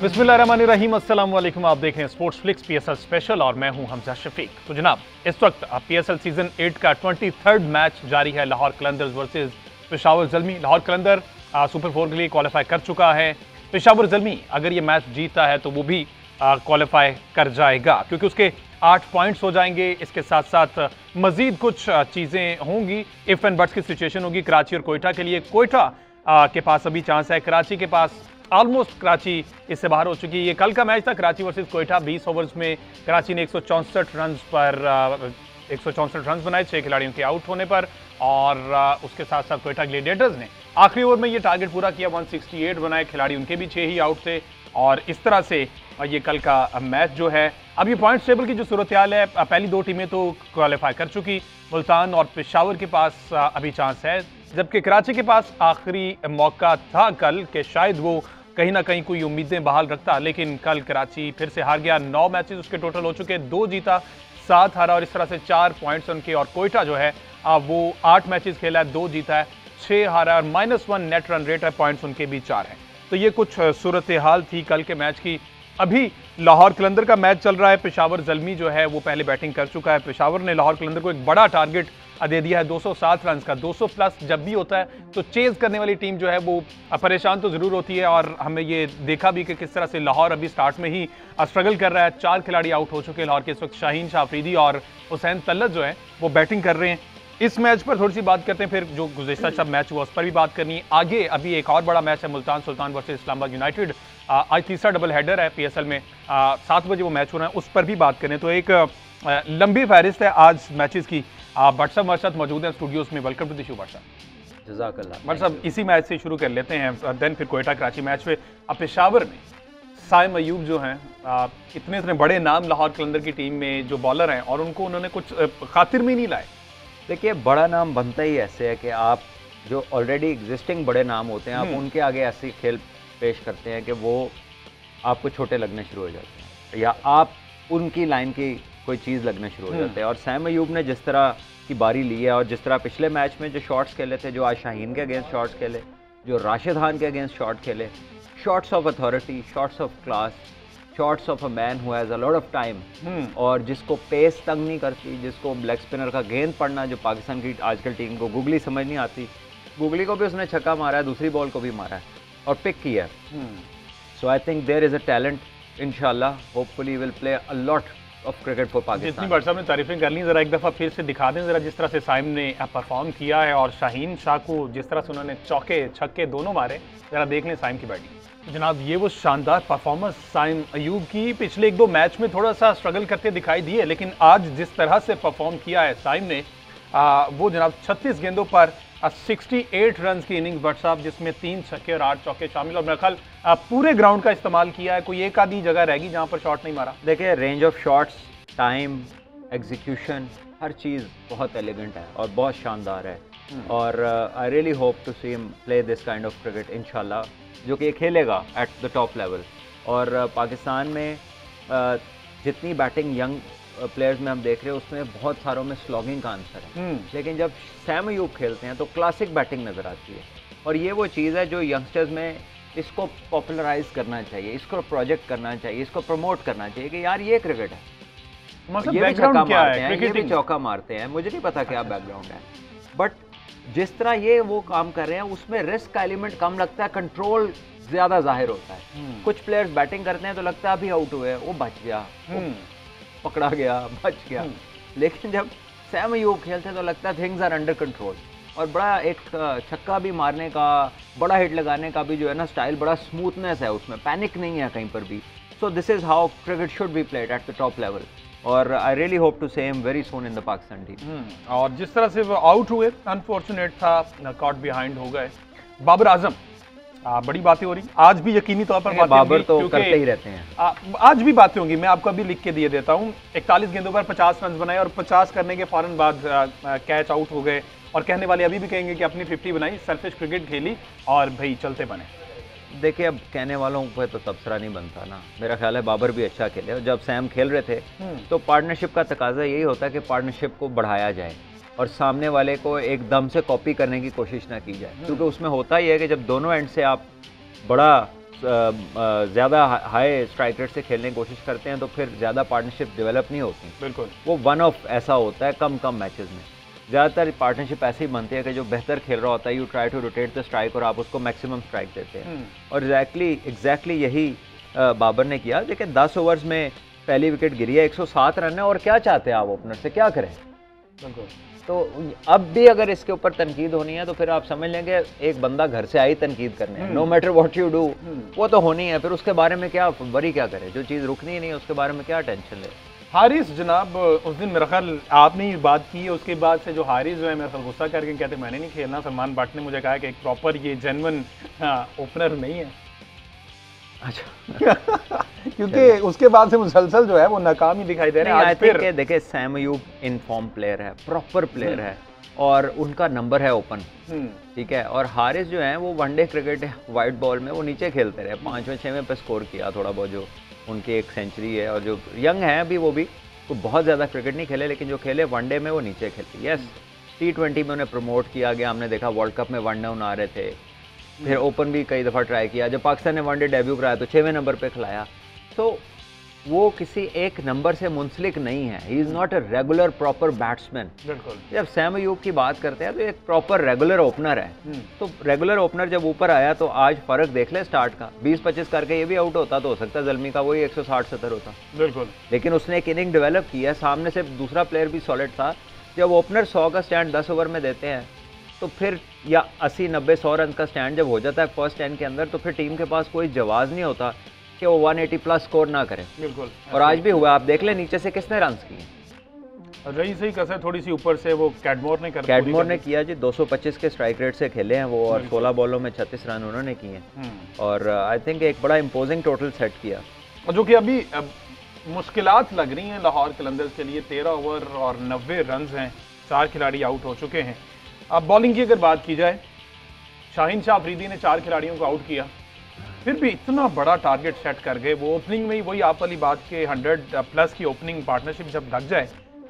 बिस्मिल्लाहिर्रहमानिर्रहीम, अस्सलाम वालेकुम। आप देख रहे हैं स्पोर्ट्स फ्लिक्स पीएसएल स्पेशल और मैं हूं हमजा शफीक। तो जनाब, इस वक्त पीएसएल सीजन 8 का 23rd मैच जारी है। लाहौर कलंदर्स वर्सेस पेशावर ज़ल्मी। लाहौर कलंदर सुपर 4 के लिए क्वालिफाई कर चुका है। पेशावर ज़ल्मी अगर ये मैच जीतता है तो वो भी क्वालिफाई कर जाएगा, क्योंकि उसके 8 पॉइंट्स हो जाएंगे। इसके साथ साथ मजीद कुछ चीज़ें होंगी। इफ एंड बट्स की सिचुएशन होगी कराची और कोयटा के लिए। कोयटा के पास अभी चांस है, कराची के पास ऑलमोस्ट कराची इससे बाहर हो चुकी है। ये कल का मैच था, कराची वर्सेस कोयटा। 20 ओवर्स में कराची ने 164 रन पर 164 रन बनाए 6 खिलाड़ियों के आउट होने पर, और उसके साथ साथ कोयटा ग्लेडिएटर्स ने आखिरी ओवर में ये टारगेट पूरा किया, 168 बनाए। खिलाड़ी उनके भी 6 ही आउट थे, और इस तरह से ये कल का मैच जो है। अब ये पॉइंट्स टेबल की जो सूरत हाल है, पहली 2 टीमें तो क्वालिफाई कर चुकी। मुल्तान और पेशावर के पास अभी चांस है, जबकि कराची के पास आखिरी मौका था कल कि शायद वो कहीं ना कहीं कोई उम्मीदें बहाल रखता, लेकिन कल कराची फिर से हार गया। 9 मैचेस उसके टोटल हो चुके, 2 जीता 7 हारा, और इस तरह से 4 पॉइंट्स उनके। और कोयटा जो है वो 8 मैचेस खेला है, 2 जीता है 6 हारा, और -1 नेट रन रेट है। पॉइंट्स उनके भी 4 हैं। तो ये कुछ सूरत हाल थी कल के मैच की। अभी लाहौर कलंदर का मैच चल रहा है। पेशावर ज़ल्मी जो है वो पहले बैटिंग कर चुका है। पेशावर ने लाहौर कलंदर को एक बड़ा टारगेट दे दिया है 207 रन का। 200 प्लस जब भी होता है तो चेज करने वाली टीम जो है वो परेशान तो ज़रूर होती है, और हमें ये देखा भी कि किस तरह से लाहौर अभी स्टार्ट में ही स्ट्रगल कर रहा है। 4 खिलाड़ी आउट हो चुके हैं लाहौर के इस वक्त। शाहीन शाह अफरीदी और हुसैन तल्लत जो है वो बैटिंग कर रहे हैं। इस मैच पर थोड़ी सी बात करते हैं, फिर जो गुज़िश्ता सब मैच हुआ उस पर भी बात करनी है। आगे अभी एक और बड़ा मैच है, मुल्तान सुल्तान वर्सेस इस्लामाबाद यूनाइटेड। आज तीसरा डबल हेडर है पीएसएल में, 7 बजे वो मैच हो रहा है, उस पर भी बात करें। तो एक लंबी फहरिस्त है आज मैचेस की। बट साहब हमारे साथ मौजूद हैं स्टूडियोज में। Welcome to the show Butt साहब। जज़ाकल्लाह। बट साहब, इसी मैच से शुरू कर लेते हैं, देन फिर कोयटा कराची मैच पे। अब पेशावर में साइम अयूब जो हैं, इतने बड़े नाम लाहौर कलंदर की टीम में जो बॉलर हैं, और उनको उन्होंने कुछ खातिर में नहीं लाए। देखिए, बड़ा नाम बनता ही ऐसे है कि आप जो ऑलरेडी एग्जिस्टिंग बड़े नाम होते हैं, आप उनके आगे ऐसे खेल पेश करते हैं कि वो आपको छोटे लगने शुरू हो जाते हैं, या आप उनकी लाइन की कोई चीज़ लगने शुरू हो जाते हैं। और साइम अयूब ने जिस तरह की बारी ली है, और जिस तरह पिछले मैच में जो शॉट्स खेले थे, जो आज शाहीन के अगेंस्ट शॉट्स खेले, जो राशिद खान के अगेंस्ट शॉट खेले, shots of authority, shots of class, shots of a man who has a lot of time, और जिसको पेस तंग नहीं करती, जिसको लेग स्पिनर का गेंद पड़ना, जो पाकिस्तान की आजकल टीम को गुगली समझ नहीं आती। गुगली को भी उसने छक्का मारा है, दूसरी बॉल को भी मारा है और पिक किया है। So I think there is a talent. इंशाल्लाह hopefully will play a lot of cricket for Pakistan. जितनी बट साहब ने तारीफें कर ली, जरा एक दफ़ा फिर से दिखा दें जरा, जिस तरह से साइम ने परफॉर्म किया है, और शाहीन शाह को जिस तरह से उन्होंने चौके छक्के दोनों मारे। जरा देख लें साइम की बैटिंग। जनाब, ये वो शानदार परफॉर्मेंस साइम अयूब की। पिछले 1-2 मैच में थोड़ा सा स्ट्रगल करते दिखाई दिए, लेकिन आज जिस तरह से परफॉर्म किया है साइम ने, वो जनाब 36 गेंदों पर 68 रन की इनिंग्स बट साहब, जिसमें 3 छक्के और 8 चौके शामिल। और मेरा ख्याल पूरे ग्राउंड का इस्तेमाल किया है, कोई एक आधी जगह रहेगी जहाँ पर शॉट नहीं मारा। देखिए, range of shots, time, execution, हर चीज़ बहुत एलिगेंट है और बहुत शानदार है। और I really hope to see him play this kind of cricket इंशाल्लाह, जो कि खेलेगा एट द टॉप लेवल। और पाकिस्तान में जितनी बैटिंग यंग प्लेयर्स में हम देख रहे हैं, उसमें बहुत सारों में स्लॉगिंग का आंसर है, लेकिन जब सैम अयूब खेलते हैं तो क्लासिक बैटिंग नज़र आती है। और ये वो चीज़ है जो यंगस्टर्स में, इसको पॉपुलराइज करना चाहिए, इसको प्रोजेक्ट करना चाहिए, इसको प्रमोट करना चाहिए कि यार ये क्रिकेट है। मतलब ये भी छक्का मारते हैं, ये भी क्रिकेटिंग चौका मारते हैं, मुझे नहीं पता क्या बैकग्राउंड है, बट जिस तरह ये वो काम कर रहे हैं उसमें रिस्क का एलिमेंट कम लगता है, कंट्रोल ज़्यादा जाहिर होता है। कुछ प्लेयर्स बैटिंग करते हैं तो लगता है अभी आउट हुए, वो बच गया, पकड़ा गया, बच गया। लेकिन जब सैम अयूब खेलते हैं तो लगता है थिंग्स आर अंडर कंट्रोल। और बड़ा एक छक्का भी मारने का, बड़ा हिट लगाने का भी जो है ना स्टाइल, बड़ा स्मूथनेस है उसमें, पैनिक नहीं है कहीं पर भी। So this is how cricket should be played at the top level. और I really hope to see him very soon in the Pakistan team. और जिस तरह से वो आउट हुए, अनफॉर्चुनेट था, कॉट बिहाइंड हो गए। बाबर आजम, बड़ी बातें हो रही, आज भी यकीनी तौर पर बातें बाबर तो करते ही रहते हैं, आज भी बातें होंगी। मैं आपको अभी लिख के दिए देता हूँ। 41 गेंदों पर 50 रन बनाए, और 50 करने के फौरन बाद कैच आउट हो गए। और कहने वाले अभी भी कहेंगे कि अपनी 50 बनाई, सेल्फिश क्रिकेट खेली, और भाई चलते बने। देखिए, अब कहने वालों पे तो तबसरा नहीं बनता ना। मेरा ख्याल है बाबर भी अच्छा खेले, और जब सैम खेल रहे थे तो पार्टनरशिप का तकाजा यही होता है कि पार्टनरशिप को बढ़ाया जाए, और सामने वाले को एकदम से कॉपी करने की कोशिश ना की जाए, क्योंकि उसमें होता ही है कि जब दोनों एंड से आप बड़ा ज़्यादा हाई स्ट्राइक रेट से खेलने की कोशिश करते हैं तो फिर ज़्यादा पार्टनरशिप डेवलप नहीं होती। बिल्कुल, वो वन ऑफ ऐसा होता है कम मैचेस में। ज़्यादातर पार्टनरशिप ऐसे ही बनती है कि जो बेहतर खेल रहा होता है, you try to rotate the strike और आप उसको मैक्सिमम स्ट्राइक देते हैं। और एग्जैक्टली यही बाबर ने किया। देखिए 10 ओवर्स में पहली विकेट गिरी है, 107 रन है, और क्या चाहते हैं आप ओपनर से, क्या करें? बिल्कुल। तो अब भी अगर इसके ऊपर तनकीद होनी है तो फिर आप समझ लेंगे एक बंदा घर से आई तनकीद करने, no matter what you do, वो तो होनी है। फिर उसके बारे में क्या वरी क्या करें, जो चीज़ रुकनी ही नहीं है उसके बारे में क्या टेंशन ले। हारिस जनाब, उस दिन मेरा ख्याल आपने ये बात की है, उसके बाद से जो हारिस जो है मेरा ख्याल गुस्सा करके कहते मैंने नहीं खेलना। सलमान भट्ट ने मुझे कहा कि एक प्रॉपर ये जेन्युइन ओपनर नहीं है। अच्छा क्योंकि उसके बाद से मुसलसल जो है वो नाकाम ही दिखाई दे रहे हैं। आज फिर देखिए Sam Ayub in form player है, प्रॉपर प्लेयर है, और उनका नंबर है ओपन, ठीक है। और हारिस जो है वो वनडे क्रिकेट वाइट बॉल में वो नीचे खेलते रहे, 5वें 6वें पे स्कोर किया थोड़ा बहुत, जो उनकी एक सेंचुरी है। और जो यंग है अभी वो भी बहुत ज़्यादा क्रिकेट नहीं खेले, लेकिन जो खेले वनडे में वो नीचे खेलते। यस, T20 में उन्हें प्रमोट किया गया, हमने देखा वर्ल्ड कप में 1 डाउन आ रहे थे, फिर ओपन भी कई दफ़ा ट्राई किया। जब पाकिस्तान ने वनडे डेब्यू कराया तो 6वें नंबर पे खिलाया। तो वो किसी एक नंबर से मुंसलिक नहीं है, he is not a regular proper batsman. बिल्कुल। जब सैम अयूब की बात करते हैं तो एक प्रॉपर रेगुलर ओपनर है। तो रेगुलर ओपनर जब ऊपर आया तो आज फ़र्क देख ले स्टार्ट का, 20-25 करके ये भी आउट होता तो हो सकता है जल्मी का वही 160-70 होता। बिल्कुल। लेकिन उसने एक इनिंग डेवलप किया, सामने से दूसरा प्लेयर भी सॉलिड था। जब ओपनर 100 का स्टैंड 10 ओवर में देते हैं तो फिर, या 80-90-100 रन का स्टैंड जब हो जाता है फर्स्ट 10 के अंदर, तो फिर टीम के पास कोई जवाब नहीं होता कि वो 180 प्लस स्कोर ना करे। बिल्कुल। और आज भी हुआ, आप देख ले नीचे से किसने रन किए। रही सही कसर थोड़ी सी ऊपर से वो कैडमोर ने किया जी, 225 के स्ट्राइक रेट से खेले हैं वो, और 16 बॉलों में 36 रन उन्होंने किए हैं। और आई थिंक एक बड़ा इंपोजिंग टोटल सेट किया, और जो कि अभी मुश्किलात लग रही हैं लाहौर कलंदर्स के लिए। 13 ओवर और 90 रन हैं, 4 खिलाड़ी आउट हो चुके हैं। अब बॉलिंग की अगर बात की जाए, शाहीन शाह अफरीदी ने 4 खिलाड़ियों को आउट किया, फिर भी इतना बड़ा टारगेट सेट कर गए। वो ओपनिंग में ही वही आप वाली बात के 100 प्लस की ओपनिंग पार्टनरशिप जब लग जाए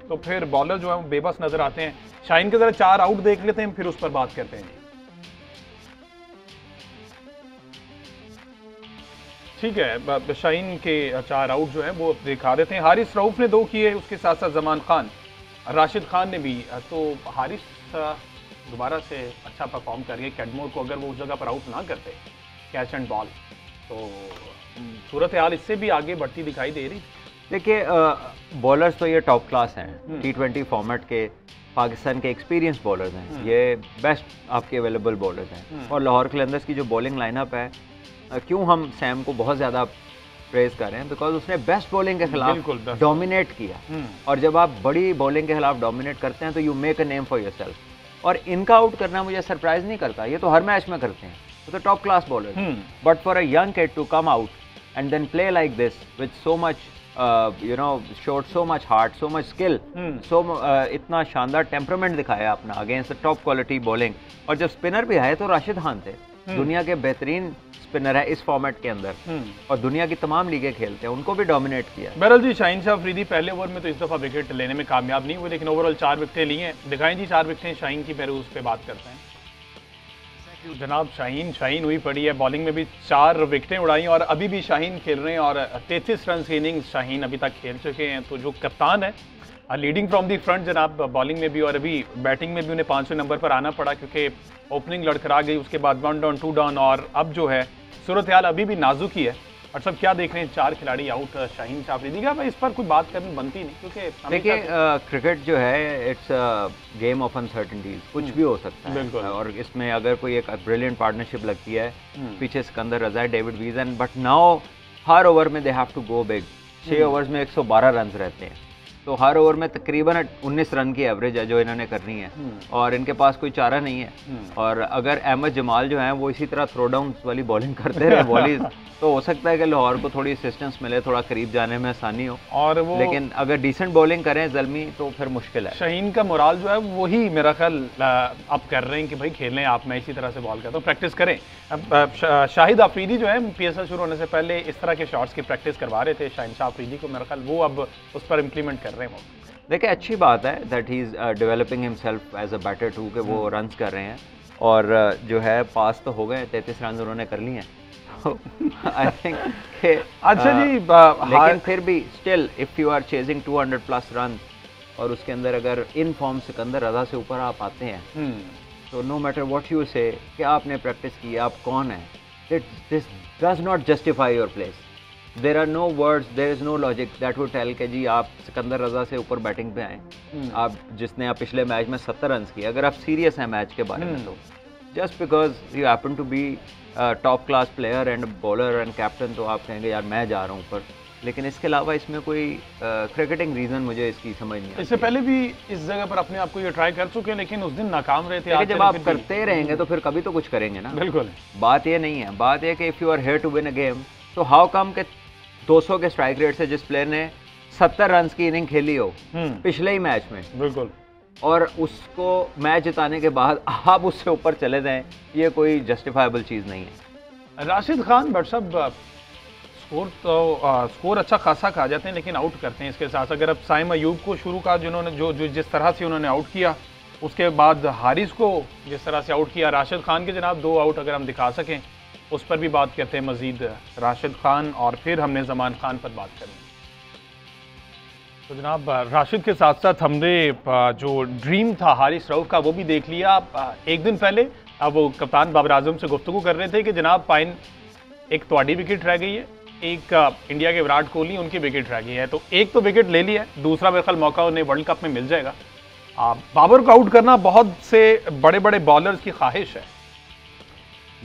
तो फिर बॉलर जो है वो बेबस नजर आते हैं। शाहीन के जरा 4 आउट देख लेते हैं, फिर उस पर बात करते हैं। ठीक है, शाहीन के 4 आउट जो है वो दिखा देते हैं। हारिस रऊफ ने 2 किए, उसके साथ साथ जमान खान, राशिद खान ने भी। तो हारिस दोबारा से अच्छा परफॉर्म कर गए। कैडमोर को अगर वो उस जगह पर आउट ना करते कैच एंड बॉल, तो सूरत हाल इससे भी आगे बढ़ती दिखाई दे रही। देखिए बॉलर्स तो ये टॉप क्लास हैं, T20 फॉर्मेट के पाकिस्तान के एक्सपीरियंस बॉलर्स हैं, ये बेस्ट आपके अवेलेबल बॉलर्स हैं। और लाहौर कलंदर्स की जो बॉलिंग लाइनअप है, क्यों हम सैम को बहुत ज़्यादा प्रेज कर रहे हैं, बिकॉज उसने बेस्ट बॉलिंग के खिलाफ डोमिनेट किया। और जब आप बड़ी बॉलिंग के खिलाफ डोमिनेट करते हैं तो you make a name for yourself. और इनका आउट करना मुझे सरप्राइज नहीं करता, ये तो हर मैच में करते हैं, तो top class bowler. But for a young kid to come out and then play like this with so much showed so much heart, so much skill, इतना शानदार टेम्परामेंट दिखाया अपना अगेंस्ट टॉप क्वालिटी बॉलिंग। और जब spinner भी आए तो राशिद खान थे, दुनिया के बेहतरीन स्पिनर है इस फॉर्मेट के अंदर, और दुनिया की तमाम लीगें खेलते हैं, उनको भी डोमिनेट किया। बहरहाल जी, शाहीन शाह अफरीदी पहले ओवर में तो इस दफ़ा विकेट लेने में कामयाब नहीं हुए, लेकिन ओवरऑल 4 विकेटें ली हैं। दिखाएं जी 4 विकेटें शाहीन की, पहले उस पर बात करते हैं। जनाब शाहीन हुई पड़ी है, बॉलिंग में भी 4 विकेटें उड़ाई और अभी भी शाहीन खेल रहे हैं, और 33 रन की इनिंग्स शाहीन अभी तक खेल चुके हैं। तो जो कप्तान है लीडिंग फ्रॉम दी फ्रंट जनाब, बॉलिंग में भी और अभी बैटिंग में भी उन्हें 5वें नंबर पर आना पड़ा, क्योंकि ओपनिंग लड़खड़ा गई, उसके बाद 1 डाउन 2 डाउन, और अब जो है सूरत हाल अभी भी नाजुक ही है। और सब क्या देख रहे हैं, 4 खिलाड़ी आउट शाहीन शाह अफरीदी का, इस पर कोई बात करनी बनती नहीं, क्योंकि देखिए क्रिकेट जो है इट्स गेम ऑफ अनसर्टेनिटीज, कुछ भी हो सकता है। और इसमें अगर कोई एक ब्रिलियंट पार्टनरशिप लगती है, पीछे Sikandar Raza, David Wiese, but now हर ओवर में they have to go big. 6 overs में 112 रन रहते हैं, तो हर ओवर में तकरीबन 19 रन की एवरेज है जो इन्होंने करनी है, और इनके पास कोई चारा नहीं है। और अगर अहमद जमाल जो हैं वो इसी तरह थ्रो डाउन वाली बॉलिंग करते रहे बॉलीज, तो हो सकता है कि लाहौर को थोड़ी असिस्टेंस मिले, थोड़ा करीब जाने में आसानी हो। और वो लेकिन अगर डिसेंट बॉलिंग करें जल्मी तो फिर मुश्किल है। शाहीन का मोराल जो है वही मेरा ख्याल आप कर रहे हैं कि भाई खेलें आप, मैं इसी तरह से बॉल करता हूँ, प्रैक्टिस करें। शाहिद अफरीदी जो है PSL शुरू होने से पहले इस तरह के शॉट्स की प्रैक्टिस करवा रहे थे शाहीन शाह अफरीदी को, मेरा ख्याल वो अब उस पर इम्प्लीमेंट कर रहे हैं। वो देखिए अच्छी बात है that he is developing himself as a batter too, कि वो रन्स कर रहे हैं। और जो है पास तो हो गए, 33 रन उन्होंने कर लिए हैं, तो आई थिंक कि अच्छा जी लेकिन फिर भी still if you are chasing 200 plus run और उसके अंदर अगर इन फॉर्म सिकंदर रजा से ऊपर आप आते हैं तो नो मैटर व्हाट यू से कि आपने प्रैक्टिस की, आप कौन है, this does not justify your place. There are no words, there is no logic that would tell के जी आप सिकंदर रजा से ऊपर बैटिंग पे आए, आप जिसने आप पिछले मैच में 70 रन किए, अगर आप सीरियस हैं मैच के बारे में तो just because you happen to be top class player and bowler and captain तो आप कहेंगे यार मैं जा रहा हूँ ऊपर, लेकिन इसके अलावा इसमें कोई क्रिकेटिंग रीज़न मुझे इसकी समझ नहीं। इससे पहले भी इस जगह पर अपने आप को ये ट्राई कर चुके हैं लेकिन उस दिन नाकाम रहे थे। जब आप करते रहेंगे तो फिर कभी तो कुछ करेंगे ना। बिल्कुल, बात ये नहीं है, बात ये कि if you are here to win a game तो हाउ कम के 200 के स्ट्राइक रेट से जिस प्लेयर ने 70 रन की इनिंग खेली हो पिछले ही मैच में, बिल्कुल, और उसको मैच जिताने के बाद आप उससे ऊपर चले जाएं, ये कोई जस्टिफाइबल चीज़ नहीं है। राशिद खान बट साहब स्कोर अच्छा खासा खा जाते हैं लेकिन आउट करते हैं। इसके साथ अगर अब साइम अयूब को शुरू का जिन्होंने जो जिस तरह से उन्होंने आउट किया, उसके बाद हारिस को जिस तरह से आउट किया, राशिद खान के जनाब 2 आउट अगर हम दिखा सकें उस पर भी बात करते हैं मजीद। राशिद खान और फिर हमने जमान खान पर बात करनी। तो जनाब राशिद के साथ साथ हमने जो ड्रीम था हारिस रऊफ का वो भी देख लिया। एक दिन पहले अब वो कप्तान बाबर आजम से गुफ्तगू कर रहे थे कि जनाब पाइन एक तोड़ी विकेट रह गई है, एक इंडिया के विराट कोहली उनकी विकेट रह गई है, तो एक तो विकेट ले लिया है, दूसरा मेरे ख्याल मौका उन्हें वर्ल्ड कप में मिल जाएगा। बाबर को आउट करना बहुत से बड़े बड़े बॉलर्स की ख्वाहिश है।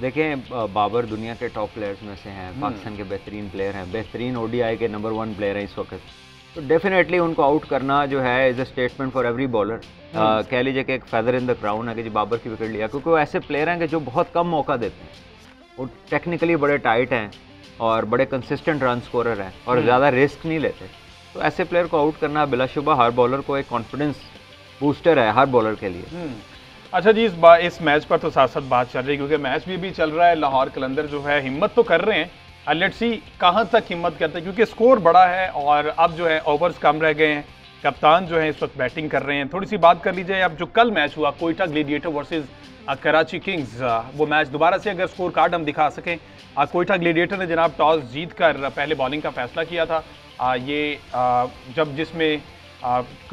देखें बाबर दुनिया के टॉप प्लेयर्स में से हैं, पाकिस्तान के बेहतरीन प्लेयर हैं, बेहतरीन ओडीआई के नंबर 1 प्लेयर हैं इस वक्त, तो डेफिनेटली उनको आउट करना जो है is a statement for every bowler. कह लीजिए कि एक फेदर इन द क्राउन है कि जी बाबर की विकेट लिया, क्योंकि वो ऐसे प्लेयर हैं कि जो बहुत कम मौका देते हैं, वो टेक्निकली बड़े टाइट हैं और बड़े कंसिस्टेंट रन स्कोरर हैं और ज़्यादा रिस्क नहीं लेते, तो ऐसे प्लेयर को आउट करना बिलाशुबा हर बॉलर को एक कॉन्फिडेंस बूस्टर है, हर बॉलर के लिए। अच्छा जी, इस मैच पर तो साथ साथ बात चल रही है क्योंकि मैच भी चल रहा है। लाहौर कलंदर जो है हिम्मत तो कर रहे हैं, लेट्स सी कहाँ तक हिम्मत करते हैं क्योंकि स्कोर बड़ा है और अब जो है ओवर्स कम रह गए हैं, कप्तान जो है इस वक्त बैटिंग कर रहे हैं। थोड़ी सी बात कर लीजिए अब जो कल मैच हुआ Quetta gladiator versus Karachi Kings, वो मैच दोबारा से अगर स्कोर कार्ड हम दिखा सकें। कोयटा ग्लेडिएटर ने जनाब टॉस जीत कर पहले बॉलिंग का फैसला किया था, ये जिसमें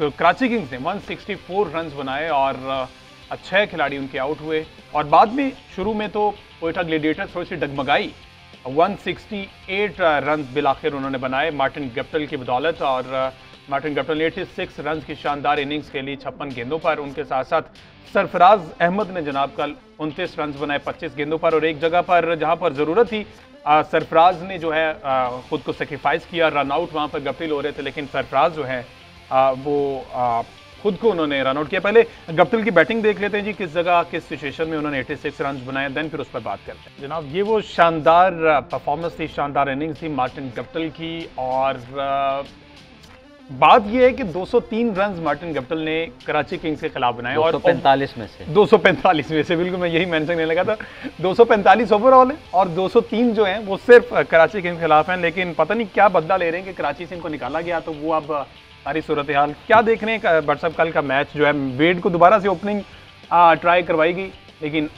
कराची किंग्स ने 164 रन बनाए और 6 खिलाड़ी उनके आउट हुए और बाद में शुरू में तो कोयटा ग्लेडिएटर थोड़ी सी डगमगाई, 168 रन बिलाखिर उन्होंने बनाए मार्टिन गप्टिल की बदौलत, और मार्टिन गप्टिल ने 86 रन की शानदार इनिंग्स के लिए 56 गेंदों पर। उनके साथ साथ सरफराज अहमद ने जनाब कल 29 रन बनाए 25 गेंदों पर, और एक जगह पर जहां पर ज़रूरत थी सरफराज ने जो है खुद को सेक्रीफाइस किया, रन आउट वहाँ पर गप्टिल हो रहे थे लेकिन सरफराज जो है वो खुद को उन्होंने रन आउट किया। पहले गप्टिल की बैटिंग देख लेते हैं जी, किस जगह किस सिचुएशन में उन्होंने 86 रन बनाए, देन फिर उस पर बात करते हैं। जनाब ये वो शानदार परफॉर्मेंस थी, शानदार इनिंग्स थी मार्टिन गप्टिल की, और बात यह है कि 203 रन मार्टिन गप्टिल ने कराची किंग्स के खिलाफ बनाए, और 245 में से 245 में से बिल्कुल मैं यही मेंशन करने लगा था, 245 ओवरऑल है और 203 जो हैं वो सिर्फ कराची किंग्स के खिलाफ हैं। लेकिन पता नहीं क्या बदला ले रहे हैं कि कराची से इनको निकाला गया, तो वो अब सारी सूरत हाल क्या देख रहे हैं। बट साहब कल का मैच जो है वेड को दोबारा से ओपनिंग ट्राई करवाई गई लेकिन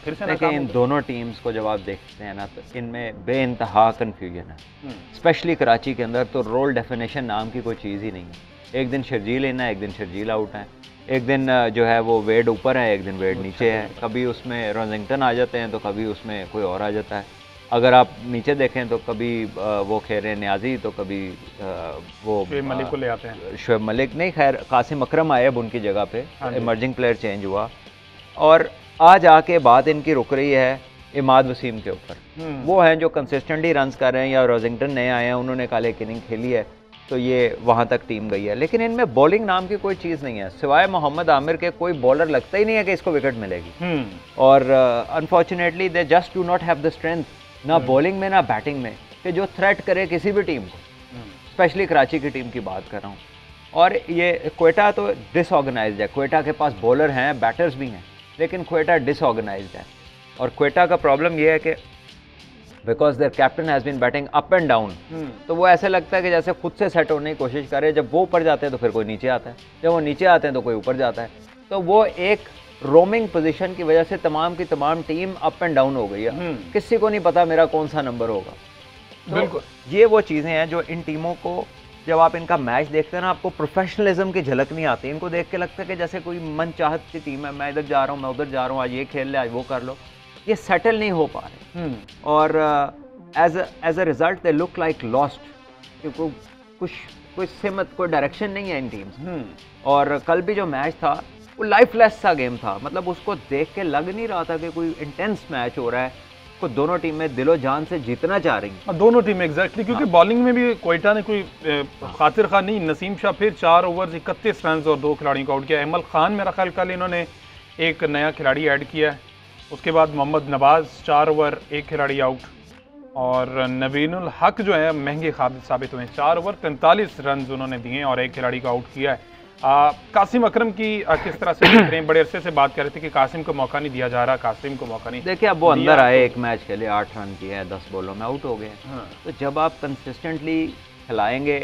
फिर से देखिए इन दोनों टीम्स को जब आप देखते हैं ना तो इनमें बेइंतहा कन्फ्यूजन है, स्पेशली कराची के अंदर तो रोल डेफिनेशन नाम की कोई चीज़ ही नहीं है। एक दिन शर्जील इन है, एक दिन शर्जील आउट है, एक दिन जो है वो वेड ऊपर है, एक दिन वेड नीचे है, कभी उसमें रोजिंगटन आ जाते हैं तो कभी उसमें कोई और आ जाता है। अगर आप नीचे देखें तो कभी वो खेर न्याजी तो कभी वो शुएब मलिक को ले आते हैं, शुएब मलिक नहीं, खैर कासिम अकरम आए अब उनकी जगह पे, इमर्जिंग प्लेयर चेंज हुआ, और आज आके बात इनकी रुक रही है इमाद वसीम के ऊपर। वो हैं जो कंसिस्टेंटली रन्स कर रहे हैं, या रोजिंगटन नए आए हैं उन्होंने कल एक इनिंग खेली है तो ये वहाँ तक टीम गई है, लेकिन इनमें बॉलिंग नाम की कोई चीज़ नहीं है। सिवाय मोहम्मद आमिर के कोई बॉलर लगता ही नहीं है कि इसको विकेट मिलेगी, और unfortunately they just do not have the strength, ना बॉलिंग में ना बैटिंग में, कि जो थ्रेट करे किसी भी टीम को, स्पेशली कराची की टीम की बात कर रहा हूँ। और ये कोयटा तो डिसऑर्गेनाइज्ड है, कोयटा के पास बॉलर हैं, बैटर्स भी हैं, लेकिन कोयटा डिसऑर्गेनाइज्ड है। और कोयटा का प्रॉब्लम ये है कि because there captain has been batting up and down, तो वो ऐसे लगता है कि जैसे खुद से सेट होने की कोशिश करे, जब वो ऊपर जाते हैं तो फिर कोई नीचे आता है, जब वो नीचे आते हैं तो कोई ऊपर जाता है, तो वो एक रोमिंग पोजीशन की वजह से तमाम की तमाम टीम अप एंड डाउन हो गई है, किसी को नहीं पता मेरा कौन सा नंबर होगा। तो बिल्कुल, ये वो चीज़ें हैं जो इन टीमों को, जब आप इनका मैच देखते हैं ना, आपको प्रोफेशनलिज्म की झलक नहीं आती। इनको देख के लगता है कि जैसे कोई मन चाहत की टीम है, मैं इधर जा रहा हूँ, मैं उधर जा रहा हूँ, आज ये खेल ले, आज वो कर लो। ये सेटल नहीं हो पा रहे और as a result they look like lost, क्योंकि कोई सिमत, कोई डायरेक्शन नहीं है इन टीम्स। और कल भी जो मैच था वो लाइफलेस सा गेम था, मतलब उसको देख के लग नहीं रहा था कि कोई इंटेंस मैच हो रहा है। को दोनों टीमें दिलो जान से जीतना चाह रही हैं, दोनों टीमें एग्जैक्टली, क्योंकि बॉलिंग में भी क्वेटा ने कोई खातिर खान नहीं, नसीम शाह फिर 4 ओवर 31 रन और 2 खिलाड़ियों को आउट किया। अहमद खान मेरा ख्याल कल इन्होंने एक नया खिलाड़ी ऐड किया है। उसके बाद मोहम्मद नवाज 4 ओवर 1 खिलाड़ी आउट, और नवीनुल हक जो है महंगे साबित हुए, 4 ओवर 43 रन उन्होंने दिए और 1 खिलाड़ी को आउट किया है। कासिम अकरम की किस तरह से देख रहे हैं? बड़े अरसे से बात कर रहे थे कि कासिम को मौका नहीं दिया जा रहा, कासिम को मौका नहीं। देखिए अब वो अंदर आए, एक मैच के लिए 8 रन किए हैं, 10 बॉलों में आउट हो गए। तो जब आप कंसिस्टेंटली खिलाएंगे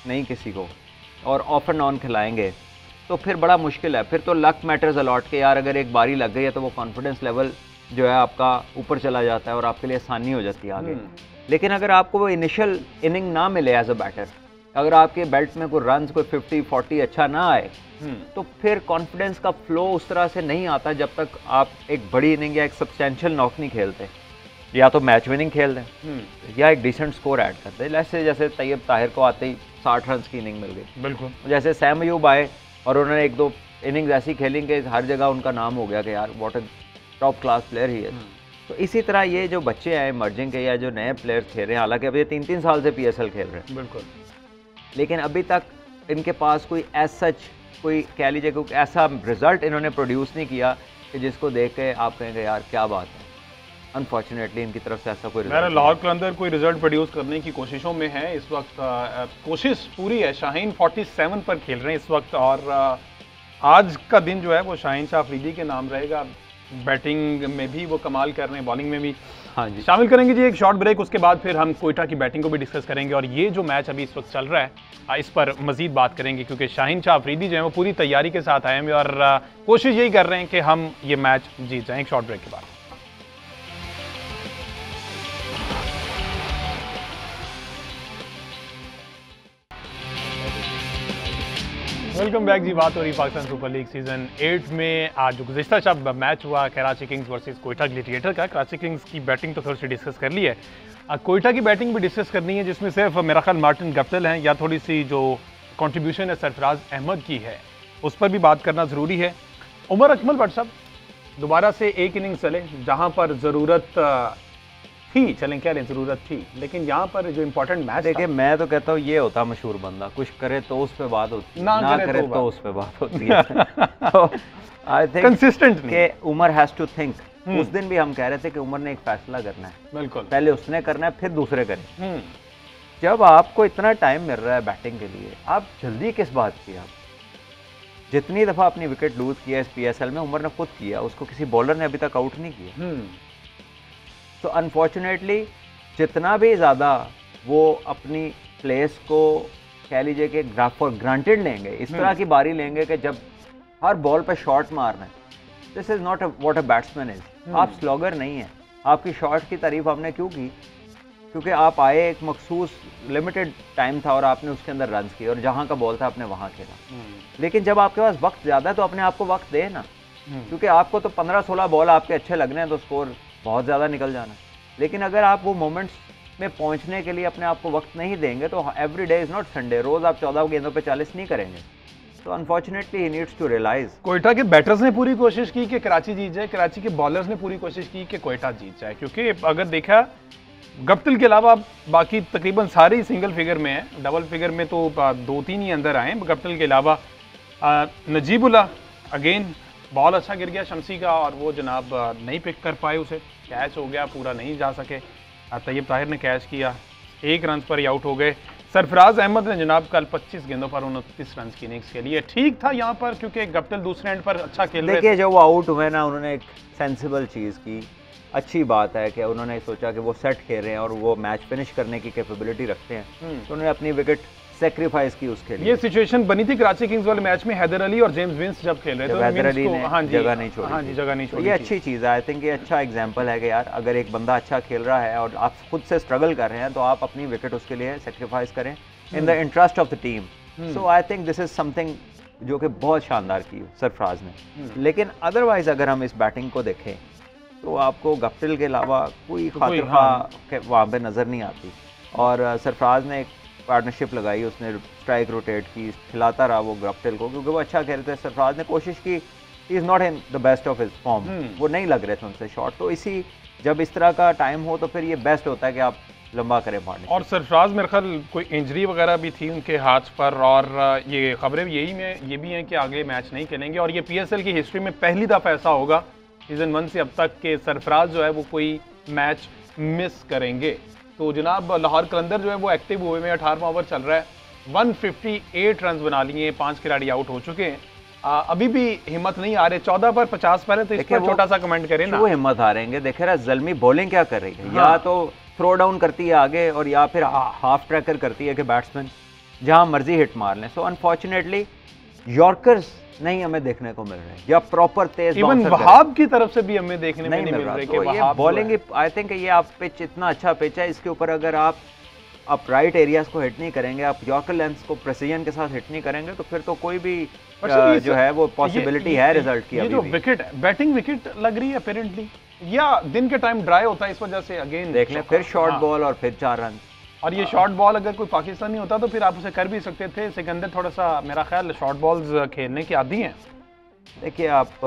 नहीं किसी को और ऑफ एंड ऑन खिलाएंगे तो फिर बड़ा मुश्किल है। फिर तो लक मैटर्स अलॉट के, यार अगर एक बारी लग गई है तो वो कॉन्फिडेंस लेवल जो है आपका ऊपर चला जाता है और आपके लिए आसानी हो जाती है आगे। लेकिन अगर आपको वो इनिशियल इनिंग ना मिले एज अ बैटर, अगर आपके बेल्ट में कोई रन कोई 50-40 अच्छा ना आए, तो फिर कॉन्फिडेंस का फ्लो उस तरह से नहीं आता जब तक आप एक बड़ी इनिंग या एक सब्सटेंशियल नॉक नहीं खेलते, या तो मैच विनिंग खेल दें या एक डिसेंट स्कोर ऐड करते। जैसे तैयब ताहिर को आते ही 60 रन की इनिंग मिल गई, बिल्कुल। जैसे सैम अयूब आए और उन्होंने 1-2 इनिंग्स ऐसी खेली कि हर जगह उनका नाम हो गया कि यार what a top class player ही है। तो इसी तरह ये जो बच्चे हैं इमर्जिंग के या जो नए प्लेयर खेल रहे हैं, हालांकि अब ये 3-3 साल से PSL खेल रहे हैं, बिल्कुल, लेकिन अभी तक इनके पास कोई एज सच कोई कह लीजिए कोई ऐसा रिजल्ट इन्होंने प्रोड्यूस नहीं किया कि जिसको देख के आप कहेंगे यार क्या बात है। अनफॉर्चुनेटली इनकी तरफ से ऐसा कोई रिजल्ट, लाहौर कलंदर कोई रिजल्ट प्रोड्यूस करने की कोशिशों में है इस वक्त। कोशिश पूरी है। शाहीन 47 पर खेल रहे हैं इस वक्त, और आज का दिन जो है वो शाहीन शाह अफरीदी के नाम रहेगा। बैटिंग में भी वो कमाल कर रहे हैं, बॉलिंग में भी। हाँ जी, शामिल करेंगे जी एक शॉर्ट ब्रेक, उसके बाद फिर हम कोयटा की बैटिंग को भी डिस्कस करेंगे और ये जो मैच अभी इस वक्त चल रहा है इस पर मजीद बात करेंगे, क्योंकि शाहीन शाह अफरीदी जो है वो पूरी तैयारी के साथ आए हैं और कोशिश यही कर रहे हैं कि हम ये मैच जीत जाएं। एक शॉर्ट ब्रेक के बाद वेलकम बैक जी। बात हो रही पाकिस्तान सुपर लीग सीजन 8 में। आज जो गुज़िश्ता शब मैच हुआ Karachi Kings versus Quetta gladiator का, कराची किंग्स की बैटिंग तो थोड़ी सी डिस्कस कर ली है, कोयटा की बैटिंग भी डिस्कस करनी है, जिसमें सिर्फ मेरा ख्याल मार्टिन गप्टिल हैं या थोड़ी सी जो कंट्रीब्यूशन है सरफराज अहमद की है उस पर भी बात करना ज़रूरी है। उमर अकमल भट्ट साहब दोबारा से एक इनिंग्स चले जहाँ पर ज़रूरत थी, चलें कह लें ज़रूरत थी, लेकिन यहाँ पर जो इंपॉर्टेंट मैच, देखिए मैं तो कहता हूँ ये होता मशहूर बंदा, कुछ करे तो उस पे बात होती है, ना करे तो उस पे बात होती है। तो आई थिंक कंसिस्टेंट कि उमर हैज टू थिंक। उस दिन भी हम कह रहे थे कि उमर ने एक फैसला करना है, बिल्कुल, पहले उसने करना है फिर दूसरे करें। जब आपको इतना टाइम मिल रहा है बैटिंग के लिए, आप जल्दी किस बात की? आप जितनी दफ़ा अपनी विकेट लूज किया इस PSL में उमर ने खुद किया, उसको किसी बॉलर ने अभी तक आउट नहीं किया। तो अनफॉर्चुनेटली जितना भी ज़्यादा वो अपनी प्लेस को कह लीजिए कि फॉर ग्रांटेड लेंगे, इस तरह की बारी लेंगे कि जब हर बॉल पे शॉट मारना है, this is not what a batsman is. आप स्लॉगर नहीं हैं। आपकी शॉट की तारीफ आपने क्यों की? क्योंकि आप आए, एक मखसूस लिमिटेड टाइम था और आपने उसके अंदर रन किए और जहाँ का बॉल था आपने वहाँ खेला। लेकिन जब आपके पास वक्त ज़्यादा है तो अपने आप को वक्त दे ना, क्योंकि आपको तो 15-16 बॉल आपके अच्छे लगने हैं तो स्कोर बहुत ज़्यादा निकल जाना। लेकिन अगर आप वो मोमेंट्स में पहुंचने के लिए अपने आप को वक्त नहीं देंगे तो every day is not Sunday. रोज़ आप 14 गेंदों पे 40 नहीं करेंगे। तो unfortunately he needs to realise. Quetta के बैटर्स ने पूरी कोशिश की कि कराची जीत जाए, कराची के बॉलर्स ने पूरी कोशिश की कि कोयटा जीत जाए, क्योंकि अगर देखा गप्टिल के अलावा बाकी तकरीबन सारे ही सिंगल फिगर में हैं। डबल फिगर में तो 2-3 ही अंदर आए गप्टिल के अलावा। नजीबुल्लाह अगेन बॉल अच्छा गिर गया शमसी का और वो जनाब नहीं पिक कर पाए, उसे कैच हो गया, पूरा नहीं जा सके। तैयब ताहिर ने कैच किया, 1 रन पर ही आउट हो गए। सरफराज अहमद ने जनाब कल 25 गेंदों पर 29 रन की इनिंग्स के लिए ठीक था यहाँ पर, क्योंकि गप्टिल दूसरे एंड पर अच्छा खेल रहे थे। देखिए जब वो आउट हुए ना, उन्होंने एक सेंसिबल चीज़ की। अच्छी बात है कि उन्होंने सोचा कि वो सेट खेल रहे हैं और वो मैच फिनिश करने की कैपेबिलिटी रखते हैं, तो उन्होंने अपनी विकेट सेक्रीफाइस की उसके लिए। ये सिचुएशन बनी थी कराची किंग्स वाले मैच में, हैदर अली और जेम्स विंस जब खेल रहे थे, हैदर अली ने जगह नहीं छोड़ी। हाँ जी, जगह नहीं छोड़ी। ये अच्छी चीज़ है, आई थिंक ये अच्छा एग्जांपल है कि यार अगर एक बंदा अच्छा खेल रहा है और आप खुद से स्ट्रगल कर रहे हैं तो आप अपनी विकेट उसके लिए सेक्रीफाइस करें in the interest of the team. So I think this is something जो कि बहुत शानदार की सरफराज ने। लेकिन अदरवाइज अगर हम इस बैटिंग को देखें तो आपको गप्टिल के अलावा कोई खातिर वहाँ पे नज़र नहीं आती। और सरफराज ने एक पार्टनरशिप लगाई, उसने स्ट्राइक रोटेट की, खिलाता रहा वो गप्टिल को, क्योंकि वो अच्छा खेल रहे थे। सरफराज ने कोशिश की, he is not in the best of his form, वो नहीं लग रहे थे उनसे शॉट। तो इसी जब इस तरह का टाइम हो तो फिर ये बेस्ट होता है कि आप लंबा करें पार्टनर। और सरफराज मेरे ख्याल कोई इंजरी वगैरह भी थी उनके हाथ पर, और ये खबरें ये भी हैं कि आगे मैच नहीं खेलेंगे। और ये PSL की हिस्ट्री में पहली दफ़ा ऐसा होगा सीज़न 1 से अब तक के सरफराज जो है वो कोई मैच मिस करेंगे। तो जनाब लाहौर कलंदर जो है वो एक्टिव हुए में 18वां ओवर चल रहा है, 158 रन बना लिए, 5 खिलाड़ी आउट हो चुके हैं। अभी भी हिम्मत नहीं आ रहे, 14 पर 50 पर है, तो इस पर छोटा सा कमेंट करें ना। वो हिम्मत हारेंगे, देखे रहा ज़ल्मी बॉलिंग क्या कर रही है। या तो थ्रो डाउन करती है आगे और या फिर हाफ ट्रैकर करती है कि बैट्समैन जहां मर्जी हिट मार लें। सो अनफॉर्चुनेटली यॉर्कर्स नहीं हमें देखने को मिल रहे हैं, या प्रॉपर तेज इवन वहाब की तरफ से भी हमें देखने में नहीं मिल रहे। तो ये बॉलिंग, आई थिंक ये आप पिच इतना अच्छा पिच है, इसके ऊपर अगर आप राइट एरियाज को हिट नहीं करेंगे, आप यॉर्कर लेंथ्स को प्रेसिजन के साथ हिट नहीं करेंगे, तो फिर तो कोई भी जो है वो पॉसिबिलिटी है रिजल्ट की। ये जो विकेट बैटिंग विकेट लग रही है अपेरेंटली, या दिन के टाइम ड्राई होता है इस वजह से, अगेन देख लें फिर शॉर्ट बॉल और फिर 4 रन। और ये शॉर्ट बॉल अगर कोई पाकिस्तानी होता तो फिर आप उसे कर भी सकते थे। सिकंदर थोड़ा सा मेरा ख्याल शॉर्ट बॉल्स खेलने के आदी हैं। देखिए आप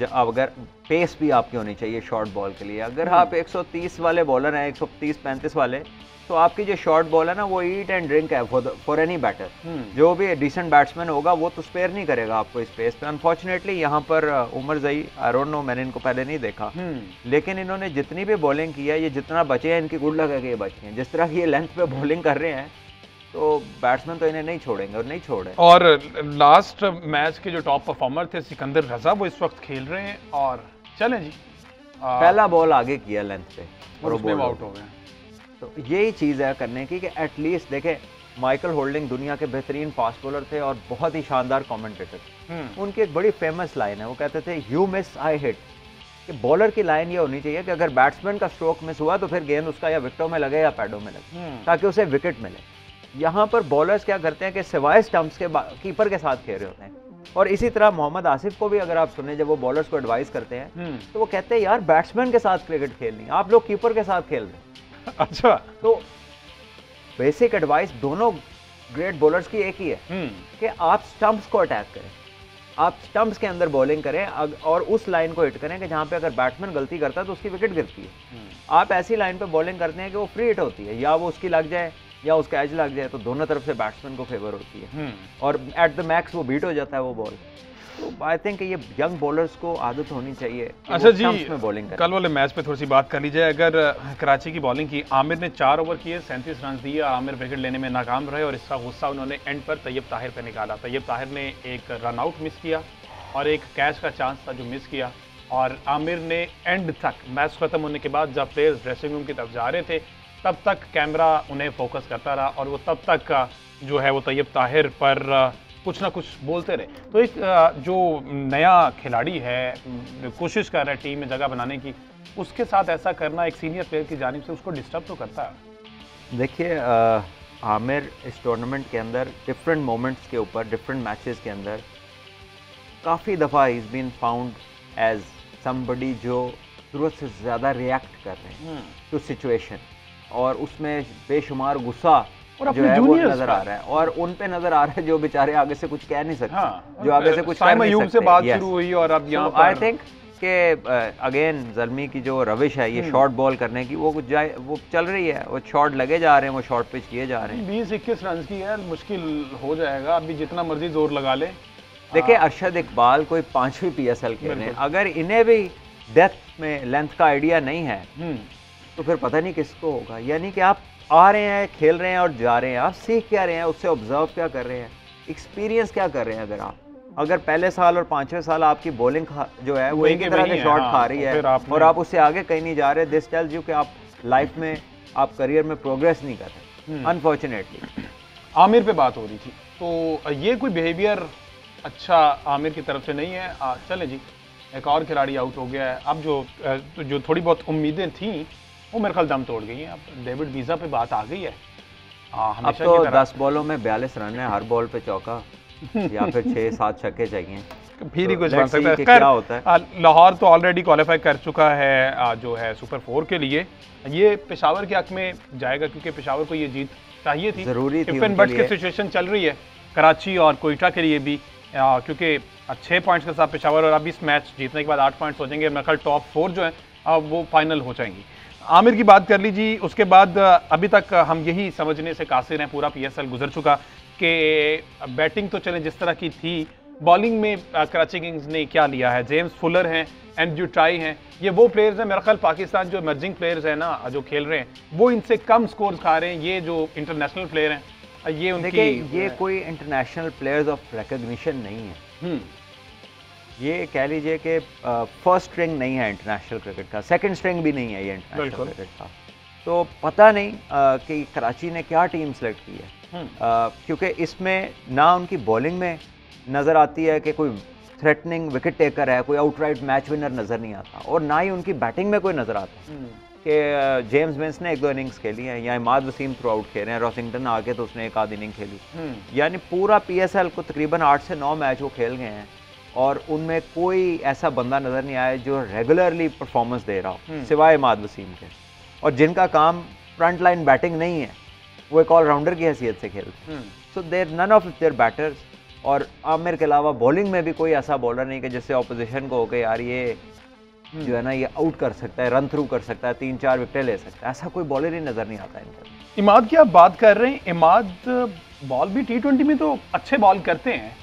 अगर पेस भी आपकी होनी चाहिए शॉर्ट बॉल के लिए। अगर आप 130 वाले बॉलर हैं, 130-35 वाले, तो आपकी जो शॉर्ट बॉल है ना वो ईट एंड ड्रिंक है फॉर एनी बैटर। जो भी डिसेंट बैट्समैन होगा वो तो स्पेयर नहीं करेगा आपको इस पेस पे। अनफॉर्चुनेटली यहाँ पर उमर जई, आई डोंट नो, मैंने इनको पहले नहीं देखा, लेकिन इन्होंने जितनी भी बॉलिंग की है, ये जितना बचे हैं इनकी गुड लग है कि ये बचे हैं। जिस तरह की ये लेंथ पे बॉलिंग कर रहे हैं तो बैट्समैन तो इन्हें नहीं छोड़ेंगे और नहीं छोड़े। और लास्ट मैच के जो टॉप परफॉर्मर थे सिकंदर रजा, वो इस वक्त खेल रहे हैं। और चलें जी, पहला बॉल आगे किया लेंथ पे और उसमें आउट हो गए। तो यही चीज़ है करने की कि एटलीस्ट देखें, माइकल होल्डिंग दुनिया के बेहतरीन फास्ट बॉलर थे और बहुत ही शानदार कमेंटेटर। उनकी एक बड़ी फेमस लाइन है, वो कहते थे यू मिस आई हिट। कि बॉलर की लाइन ये होनी चाहिए कि अगर बैट्समैन का स्ट्रोक मिस हुआ तो फिर गेंद उसका या विकेटों में लगे या पैडों में लगे, ताकि उसे विकेट मिले। यहाँ पर बॉलर्स क्या करते हैं कि सिवाय स्टंप्स के कीपर के साथ खेल रहे होते हैं। और इसी तरह मोहम्मद आसिफ को भी अगर आप सुने, जब वो बॉलर्स को एडवाइस करते हैं तो वो कहते हैं यार बैट्समैन के साथ क्रिकेट खेलनी, आप लोग कीपर के साथ खेल रहे हैं। अच्छा, तो बेसिक एडवाइस दोनों ग्रेट बॉलर्स की एक ही है कि आप स्टंप्स को अटैक करें, आप स्टंप्स के अंदर बॉलिंग करें और उस लाइन को हिट करें कि जहां पे अगर बैट्समैन गलती करता है तो उसकी विकेट गिरती है। आप ऐसी लाइन पे बॉलिंग करते हैं कि वो फ्री हिट होती है, या वो उसकी लग जाए या उसका एज लग जाए, तो दोनों तरफ से बैट्समैन को फेवर होती है और एट द मैक्स वो बीट हो जाता है वो बॉल। तो आई थिंक ये यंग बॉलर्स को आदत होनी चाहिए। अच्छा जी, में बॉलिंग कल वाले मैच पे थोड़ी सी बात कर लीजिए। अगर कराची की बॉलिंग की, आमिर ने 4 ओवर किए, 37 रन दिए, आमिर विकेट लेने में नाकाम रहे और इसका गुस्सा उन्होंने एंड पर तैयब ताहिर पे निकाला। तैयब ताहिर ने एक रन आउट मिस किया और एक कैच का चांस था जो मिस किया, और आमिर ने एंड तक, मैच खत्म होने के बाद जब प्लेयर्स ड्रेसिंग रूम की तरफ जा रहे थे तब तक कैमरा उन्हें फोकस करता रहा और वो तब तक जो है वो तैयब ताहिर पर कुछ ना कुछ बोलते रहे। तो एक जो नया खिलाड़ी है, कोशिश कर रहा है टीम में जगह बनाने की, उसके साथ ऐसा करना एक सीनियर प्लेयर की जानिब से उसको डिस्टर्ब तो करता है। देखिए आमिर इस टूर्नामेंट के अंदर डिफरेंट मोमेंट्स के ऊपर, डिफरेंट मैचेस के अंदर काफ़ी दफ़ा is been found as somebody जो ज़रूरत से ज़्यादा रिएक्ट कर रहे हैं टू सिचुएशन, और उसमें बेशुमार गुस्सा जो है वो नजर आ रहा है, और उन पे नजर आ रहा है जो बेचारे आगे से कुछ कह नहीं सकते, जो आगे से कुछ कर नहीं सकते। से बात शुरू हुई और अब यहाँ पर आई थिंक कि अगेन ज़ल्मी की जो रविश है ये शॉर्ट बॉल करने की, वो चल रही है, वो शॉट लगे जा रहे हैं, वो शॉर्ट पिच किए जा रहे हैं। 20-21 रन की है, मुश्किल हो जाएगा, अभी जितना मर्जी जोर लगा ले। देखिए अरशद इकबाल कोई 5वीं PSL खेल रहे हैं, अगर इन्हें भी डेप्थ में लेंथ का आइडिया नहीं है तो फिर पता नहीं किसको होगा। यानी कि आप आ रहे हैं, खेल रहे हैं और जा रहे हैं, आप सीख क्या रहे हैं, उससे ऑब्जर्व क्या कर रहे हैं, एक्सपीरियंस क्या कर रहे हैं। अगर पहले साल और 5वें साल आपकी बॉलिंग जो है वो एक ही तरह के शॉट खा रही है और आप उससे आगे कहीं नहीं जा रहे, दिस टेल्स यू कि आप लाइफ में, आप करियर में प्रोग्रेस नहीं कर रहे, अनफॉर्चुनेटली। आमिर पे बात हो रही थी, तो ये कोई बिहेवियर अच्छा आमिर की तरफ से नहीं है। चले जी, एक और खिलाड़ी आउट हो गया है। अब जो थोड़ी बहुत उम्मीदें थी वो मेरे ख्याल दम तोड़ गई हैं। अब डेविड वीज़ा पे बात आ गई है। अब तो 10 बॉलों में 42 रन है, हर बॉल पे चौका या फिर 6-7 छक्के चाहिए, फिर ही तो कुछ बन सकता है। क्या होता है। लाहौर तो ऑलरेडी क्वालिफाई कर चुका है जो है सुपर 4 के लिए। ये पेशावर के हक में जाएगा क्योंकि पेशावर को ये जीत चाहिए थी, जरूरी थी। इफ बट की सिचुएशन चल रही है कराची और कोयटा के लिए भी, क्योंकि 6 पॉइंट्स के साथ पेशावर, और अब इस मैच जीतने के बाद 8 पॉइंट्स हो जाएंगे। मेरे ख्याल टॉप 4 जो है वो फाइनल हो जाएंगी। आमिर की बात कर लीजिए, उसके बाद अभी तक हम यही समझने से कासिर हैं, पूरा PSL गुजर चुका कि बैटिंग तो चले जिस तरह की थी, बॉलिंग में कराची किंग्स ने क्या लिया है। जेम्स फुलर हैं, एंड्रयू टाई हैं, ये वो प्लेयर्स हैं। मेरा ख्याल पाकिस्तान जो इमर्जिंग प्लेयर्स हैं ना, जो खेल रहे हैं, वो इनसे कम स्कोर खा रहे हैं। ये जो इंटरनेशनल प्लेयर हैं, ये उनकी ये कोई इंटरनेशनल प्लेयर्स ऑफ रिकॉग्निशन नहीं है। ये कह लीजिए कि फर्स्ट स्ट्रिंग नहीं है इंटरनेशनल क्रिकेट का, सेकंड स्ट्रिंग भी नहीं है ये इंटरनेशनल क्रिकेट का। तो पता नहीं कि कराची ने क्या टीम सेलेक्ट की है, क्योंकि इसमें ना उनकी बॉलिंग में नज़र आती है कि कोई थ्रेटनिंग विकेट टेकर है, कोई आउटराइट मैच विनर नज़र नहीं आता, और ना ही उनकी बैटिंग में कोई नज़र आता कि जेम्स विंस ने 1-2 इनिंग्स खेली हैं या इमाद वसीम थ्रू आउट खेले हैं, रॉसिंगटन आके तो उसने 1 आध इनिंग खेली। यानी पूरा PSL को तकरीबन 8 से 9 मैच वो खेल गए हैं और उनमें कोई ऐसा बंदा नज़र नहीं आया जो रेगुलरली परफॉर्मेंस दे रहा हो सिवाय इमाद वसीम के, और जिनका काम फ्रंट लाइन बैटिंग नहीं है, वो एक ऑलराउंडर की हैसियत से खेलते। So there none of their batters, और आमिर के अलावा बॉलिंग में भी कोई ऐसा बॉलर नहीं कि जिससे ऑपोजिशन को हो के यार ये जो है ना ये आउट कर सकता है, रन थ्रू कर सकता है, 3-4 विकेटें ले सकता है, ऐसा कोई बॉलर ही नज़र नहीं आता इनको। इमाद की आप बात कर रहे हैं, इमाद बॉल भी T20 में तो अच्छे बॉल करते हैं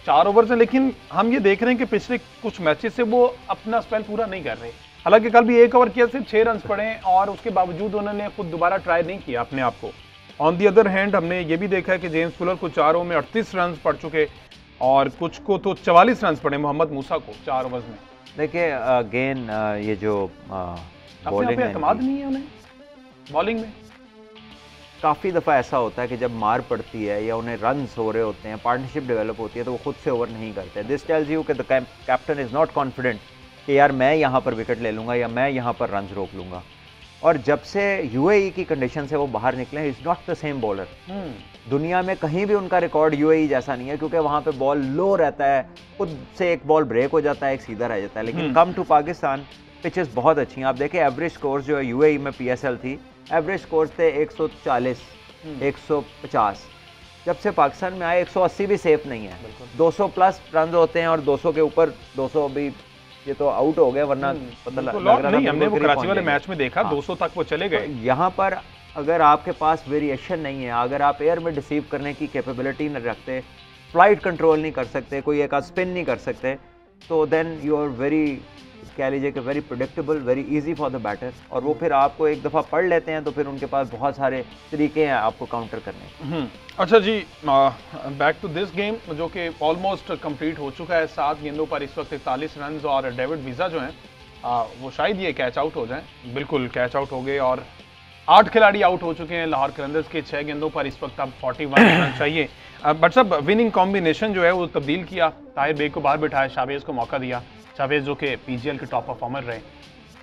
4 ओवर से, लेकिन हम ये देख रहे हैं कि पिछले कुछ मैचेस से वो अपना स्पेल पूरा नहीं कर रहे। हालांकि कल भी 1 ओवर किया, सिर्फ 6 रन पड़े और उसके बावजूद उन्होंने खुद दोबारा ट्राई नहीं किया अपने आप को। ऑन दी अदर हैंड हमने ये भी देखा है कि जेम्स फुलर को 4 ओवर में 38 रन पड़ चुके और कुछ को तो 44 रन पड़े, मोहम्मद मूसा को 4 ओवर्स में। देखिए अगेन ये जो बॉलिंग है, एतमाद नहीं है उन्हें बॉलिंग में। काफ़ी दफ़ा ऐसा होता है कि जब मार पड़ती है या उन्हें रन्स हो रहे होते हैं, पार्टनरशिप डेवलप होती है, तो वो खुद से ओवर नहीं करते। दिस टेल्स यू कि the captain is not confident कि यार मैं यहाँ पर विकेट ले लूँगा या मैं यहाँ पर रन्स रोक लूँगा। और जब से UAE की कंडीशन से वो बाहर निकले, is not the same bowler. दुनिया में कहीं भी उनका रिकॉर्ड UAE जैसा नहीं है, क्योंकि वहाँ पे बॉल लो रहता है, खुद से एक बॉल ब्रेक हो जाता है, एक सीधा रह जाता है। लेकिन कम टू पाकिस्तान पिचेस बहुत अच्छी हैं। आप देखें एवरेज स्कोर जो है UAE में PSL थी, एवरेज स्कोर थे 140, 150। जब से पाकिस्तान में आए 180 भी सेफ नहीं है, 200 प्लस रन होते हैं और 200 के ऊपर 200 भी, ये तो आउट हो गए, वरना पता लग रहा था नहीं, हमने वो कराची वाले मैच में देखा 200 तक वो चले गए। यहाँ पर अगर आपके पास वेरिएशन नहीं है, अगर आप एयर में डिसीव करने की कैपेबिलिटी नहीं रखते, फ्लाइट कंट्रोल नहीं कर सकते, कोई एक आध स्पिन नहीं कर सकते, तो देन यू आर वेरी, कह लीजिए कि very predictable, very easy for the batter. और वो फिर आपको एक दफ़ा पढ़ लेते हैं तो फिर उनके पास बहुत सारे तरीके हैं आपको काउंटर करने। अच्छा जी, बैक टू दिस गेम जो कि ऑलमोस्ट कंप्लीट हो चुका है। 7 गेंदों पर इस वक्त 41 रन, और डेविड वीज़ा जो हैं वो शायद ये कैच आउट हो जाएं। बिल्कुल कैच आउट हो गए और 8 खिलाड़ी आउट हो चुके हैं लाहौर कलंदर्स के। 6 गेंदों पर इस वक्त अब 41 रन चाहिए। बट सब विनिंग कॉम्बिनेशन जो है वो तब्दील किया, ताहिर बेग को बाहर बिठाया, शावेज़ को मौका दिया। शावेज़ जो कि PGL के टॉप परफॉर्मर रहे।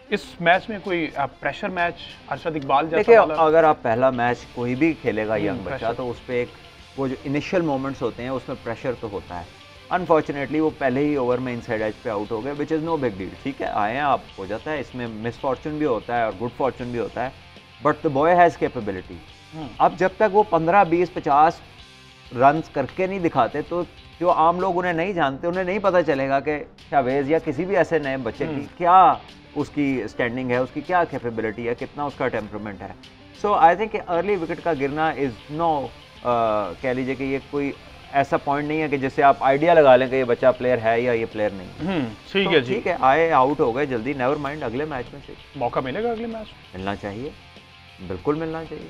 इस मैच में कोई प्रेशर मैच अरशद इकबाल जैसा, देखिए अगर आप पहला मैच कोई भी खेलेगा यंग बच्चा, तो उस पर एक वो जो इनिशियल मोमेंट्स होते हैं उसमें प्रेशर तो होता है। अनफॉर्चुनेटली वो पहले ही ओवर में इनसाइड एज पे आउट हो गए, which is no big deal. ठीक है, आए हैं आप, हो जाता है, इसमें मिस फॉर्चून भी होता है और गुड फॉर्चून भी होता है, but the boy has capability. अब जब तक वो 15, 20, 50 रन करके नहीं दिखाते, तो जो आम लोग उन्हें नहीं जानते, उन्हें नहीं पता चलेगा कि शावेज़ या किसी भी ऐसे नए बच्चे की क्या उसकी स्टैंडिंग है, उसकी क्या कैपेबिलिटी है, कितना उसका टेम्परामेंट है। So I think early wicket का गिरना इज़ नो, कह लीजिए कि ये कोई ऐसा पॉइंट नहीं है कि जिससे आप आइडिया लगा लें कि ये बच्चा प्लेयर है या ये प्लेयर नहीं। ठीक है जी, ठीक है, आए आउट हो गए जल्दी, नेवर माइंड, अगले मैच में से मौका मिलेगा, अगले मैच मिलना चाहिए, बिल्कुल मिलना चाहिए।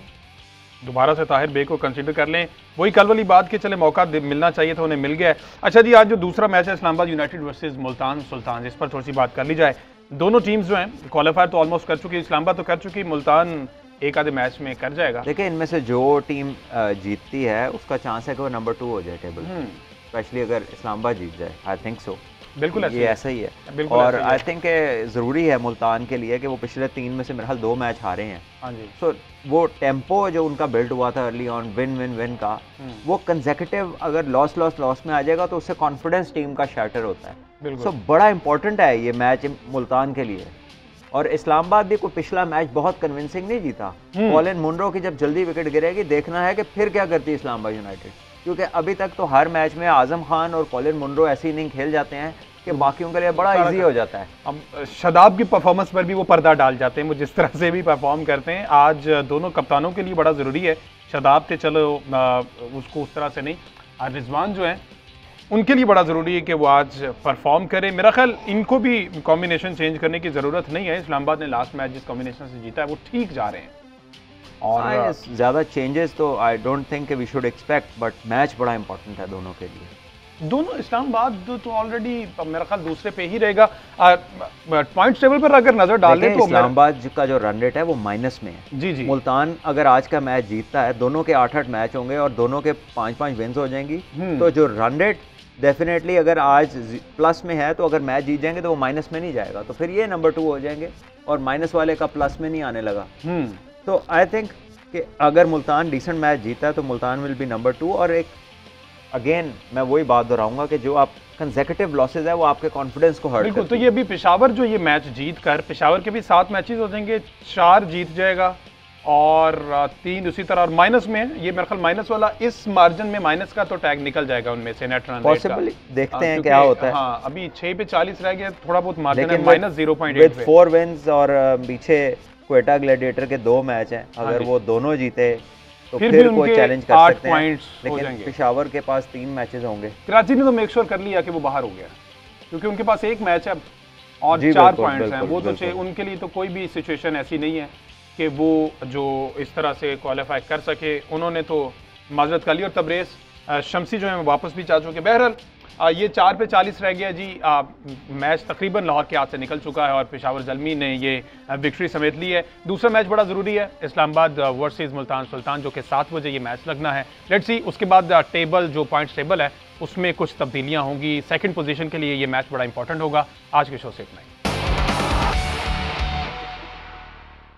दोबारा से ताहिर बेग को कंसीडर कर लें, वही कल वाली बात कि चले मौका मिलना चाहिए था, उन्हें मिल गया। अच्छा जी, आज जो दूसरा मैच है इस्लामाबाद यूनाइटेड वर्सेस मुल्तान सुल्तान, इस पर थोड़ी सी बात कर ली जाए। दोनों टीम्स जो हैं क्वालिफायर तो ऑलमोस्ट कर चुकी, इस्लामाबाद तो कर चुकी, मुल्तान एक आधे मैच में कर जाएगा। देखिए इनमें से जो टीम जीतती है उसका चांस है कि वो नंबर 2 हो जाए टेबल, स्पेशली अगर इस्लामाबाद जीत जाए। आई थिंक सो, बिल्कुल ये ऐसा ही है। और आई थिंक ज़रूरी है मुल्तान के लिए कि वो पिछले 3 में से मेरे ख्याल 2 मैच हारे हैं। हाँ जी। सो वो टेम्पो जो उनका बिल्ड हुआ था early on win win win का, वो कंसेक्यूटिव अगर लॉस में आ जाएगा तो उससे कॉन्फिडेंस टीम का शैटर होता है। सो बड़ा इंपॉर्टेंट है ये मैच मुल्तान के लिए। और इस्लामाबाद भी कोई पिछला मैच बहुत कन्विंसिंग नहीं जीता। कॉलिन मुनरो की जब जल्दी विकेट गिरेगी देखना है कि फिर क्या करती है इस्लामाबाद यूनाइटेड, क्योंकि अभी तक तो हर मैच में आजम खान और कॉलिन मुनरो ऐसी इनिंग खेल जाते हैं कि बाकियों के लिए बड़ा इजी हो जाता है। अब शादाब की परफॉर्मेंस पर भी वो पर्दा डाल जाते हैं, वो जिस तरह से भी परफॉर्म करते हैं। आज दोनों कप्तानों के लिए बड़ा ज़रूरी है। शादाब के चलो उसको उस तरह से नहीं, आज रिजवान जो है उनके लिए बड़ा ज़रूरी है कि वो आज परफॉर्म करें। मेरा ख्याल इनको भी कॉम्बिनेशन चेंज करने की ज़रूरत नहीं है। इस्लामाबाद ने लास्ट मैच जिस कॉम्बिनेशन से जीता है वो ठीक जा रहे हैं और ज़्यादा चेंजेस तो I don't think we should expect, but match बड़ा इंपॉर्टेंट है दोनों के लिए। दोनों इस्लामाबाद तो ऑलरेडी मेरा ख्याल दूसरे पे ही रहेगा। पॉइंट टेबल पर अगर नजर डालें तो इस्लामाबाद का जो रन रेट है वो माइनस में है। जी जी। मुल्तान अगर आज का मैच जीतता है, दोनों के 8-8 मैच होंगे और दोनों के 5-5 विन्स हो जाएंगी, तो जो रन रेट डेफिनेटली अगर आज प्लस में है तो अगर मैच जीत जाएंगे तो वो माइनस में नहीं जाएगा, तो फिर ये नंबर 2 हो जाएंगे और माइनस वाले का प्लस में नहीं आने लगा। तो आई थिंक कि अगर मुल्तान डिसेंट मैच जीता है तो मुल्तान विल बी नंबर 2। और एक अगेन मैं वही बात दोहराऊंगा कि जो आप कंसेक्यूटिव लॉसेज है वो आपके कॉन्फिडेंस को हर्ट बिल्कुल। तो ये अभी पेशावर जो ये मैच जीत कर, पेशावर के भी 7 मैचेस हो जाएंगे, 4 जीत जाएगा और 3 उसी तरह और माइनस में है। ये मेरे ख्याल माइनस वाला इस मार्जिन में माइनस का तो टैग निकल जाएगा उनमें से नेट रन रेट का। देखते हैं क्या होता है। हाँ, अभी 6 पे 40 रह गया, थोड़ा बहुत मार्जिन है, माइनस 0.8 विद 4 विन्स और पीछे क्वेटा ग्लैडिएटर के 2 मैच हैं, अगर वो दोनों जीते तो फिर कोई चैलेंज कर सकते हैं। लेकिन पेशावर के पास 3 मैचेस होंगे। कराची ने तो मेक श्योर कर लिया कि वो बाहर हो गया, क्योंकि उनके पास 1 मैच है और 4 पॉइंट्स हैं। वो तो उनके लिए तो कोई भी सिचुएशन ऐसी नहीं है कि वो जो इस तरह से क्वालिफाई कर सके। उन्होंने तो माजरत कर ली और तबरेज शमसी जो है वापस भी जा चुके। बहरहाल ये 4 पे 40 रह गया जी। मैच तकरीबन लाहौर के हाथ से निकल चुका है और पेशावर ज़ल्मी ने ये विक्ट्री समेट ली है। दूसरा मैच बड़ा ज़रूरी है, इस्लामाबाद वर्सेस मुल्तान सुल्तान, जो कि 7 बजे ये मैच लगना है। लेट्स सी उसके बाद टेबल जो पॉइंट्स टेबल है उसमें कुछ तब्दीलियाँ होंगी। सेकंड पोजीशन के लिए ये मैच बड़ा इंपॉर्टेंट होगा। आज के शो से इतना ही।